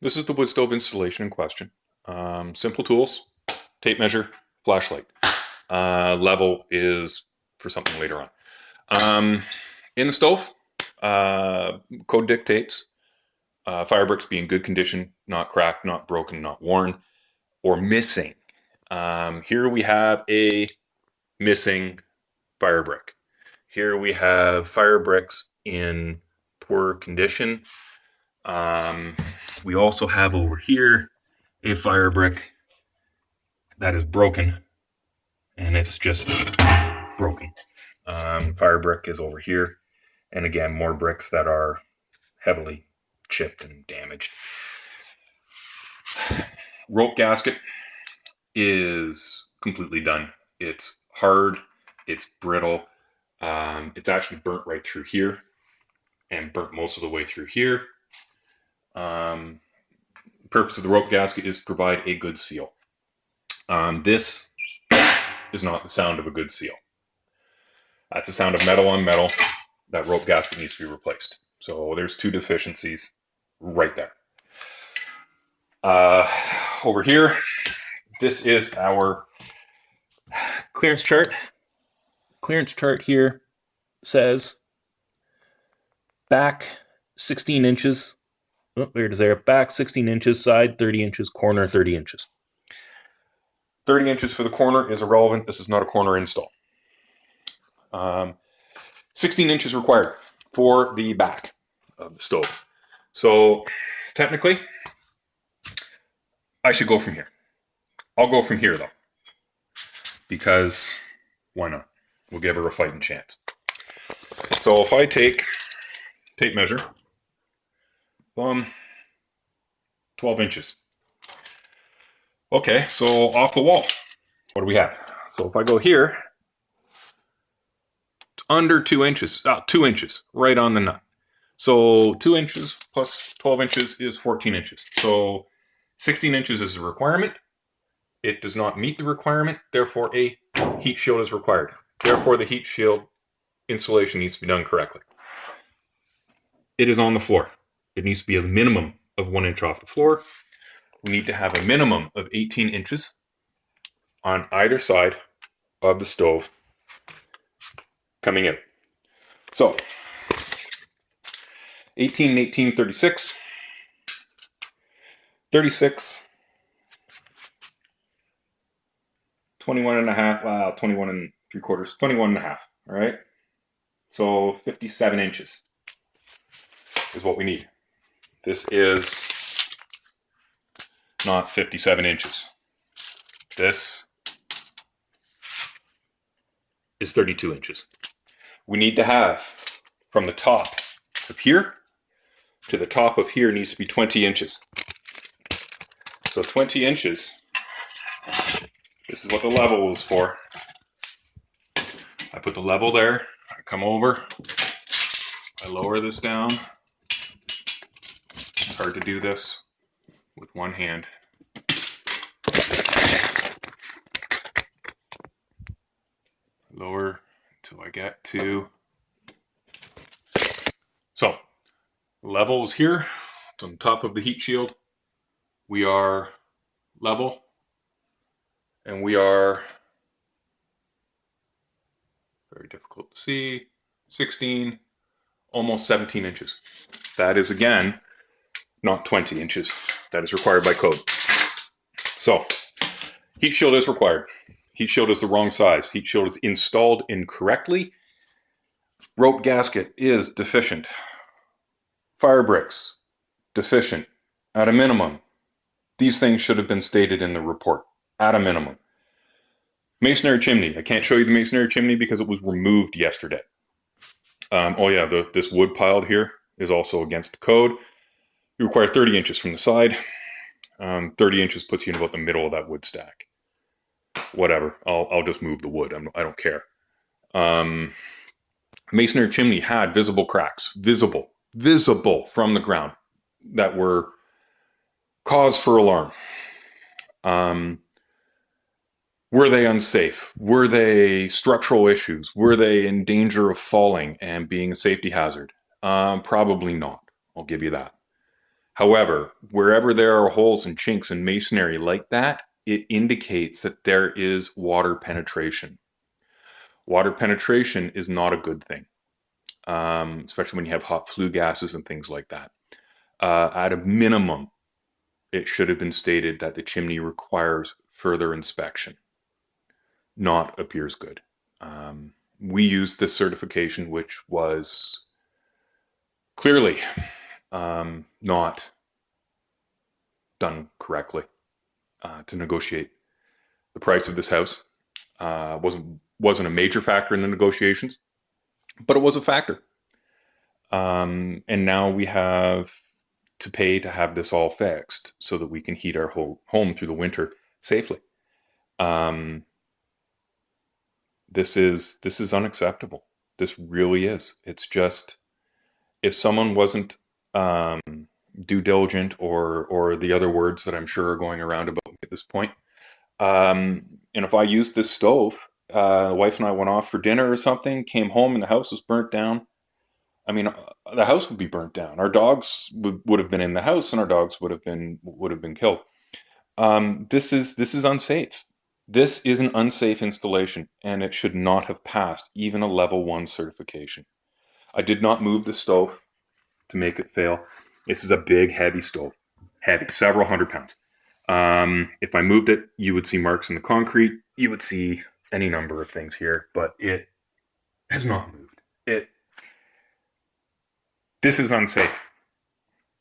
This is the wood stove installation in question. Simple tools, tape measure, flashlight. Level is for something later on. In the stove, code dictates fire bricks be in good condition, not cracked, not broken, not worn, or missing. Here we have a missing fire brick. Here we have fire bricks in poor condition. We also have over here a fire brick that is broken, and it's just broken. Fire brick is over here, and again, more bricks that are heavily chipped and damaged. Rope gasket is completely done. It's hard, it's brittle, it's actually burnt right through here and burnt most of the way through here. The purpose of the rope gasket is to provide a good seal. This is not the sound of a good seal. That's the sound of metal on metal. That rope gasket needs to be replaced. So there's two deficiencies right there. Over here, this is our clearance chart. Clearance chart here says back 16 inches. Oh, there it is there. Back 16 inches, side 30 inches, corner 30 inches. 30 inches for the corner is irrelevant. This is not a corner install. 16 inches required for the back of the stove. So technically, I should go from here. I'll go from here though, because why not? We'll give her a fighting chance. So if I take tape measure, 12 inches. Okay, so off the wall, what do we have? So if I go here, it's under 2 inches, 2 inches, right on the nut. So 2 inches plus 12 inches is 14 inches. So 16 inches is a requirement. It does not meet the requirement, therefore a heat shield is required. Therefore the heat shield installation needs to be done correctly. It is on the floor. It needs to be a minimum of 1 inch off the floor. We need to have a minimum of 18 inches on either side of the stove coming in. So 18, 18, 36, 36, 21 and a half, 21 and 3/4, 21 and a half, all right? So 57 inches is what we need. This is not 57 inches. This is 32 inches. We need to have from the top of here to the top of here needs to be 20 inches. So 20 inches, this is what the level is for. I put the level there, I come over, I lower this down. It's hard to do this with one hand. Lower until I get to. So, level is here. It's on top of the heat shield. We are level. And we are, very difficult to see, 16, almost 17 inches. That is, again, not 20 inches. That is required by code. So, heat shield is required. Heat shield is the wrong size. Heat shield is installed incorrectly. Rope gasket is deficient. Fire bricks, deficient, at a minimum. These things should have been stated in the report, at a minimum. Masonry chimney. I can't show you the masonry chimney because it was removed yesterday. Oh yeah, this wood piled here is also against the code. You require 30 inches from the side. 30 inches puts you in about the middle of that wood stack. Whatever, I'll just move the wood. I don't care. Masonry chimney had visible cracks, visible from the ground that were cause for alarm. Were they unsafe? Were they structural issues? Were they in danger of falling and being a safety hazard? Probably not. I'll give you that. However, wherever there are holes and chinks in masonry like that, it indicates that there is water penetration. Water penetration is not a good thing, especially when you have hot flue gases and things like that. At a minimum, it should have been stated that the chimney requires further inspection. Not appears good. We used this certification, which was clearly not done correctly to negotiate the price of this house. Wasn't a major factor in the negotiations, but it was a factor. And now we have to pay to have this all fixed so that we can heat our whole home through the winter safely. This is unacceptable. This really is. It's just, if someone wasn't due diligent, or the other words that I'm sure are going around about me at this point, and if I used this stove, the wife and I went off for dinner or something, came home and the house was burnt down. I mean, the house would be burnt down. Our dogs would have been in the house, and our dogs would have been killed. This is unsafe. This is an unsafe installation, and it should not have passed even a level 1 certification. I did not move the stove to make it fail. This is a big, heavy stove, heavy, several hundred pounds. If I moved it, you would see marks in the concrete. You would see any number of things here, but it has not moved. This is unsafe,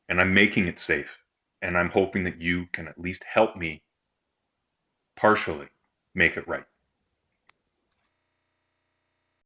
and I'm making it safe, and I'm hoping that you can at least help me partially make it right.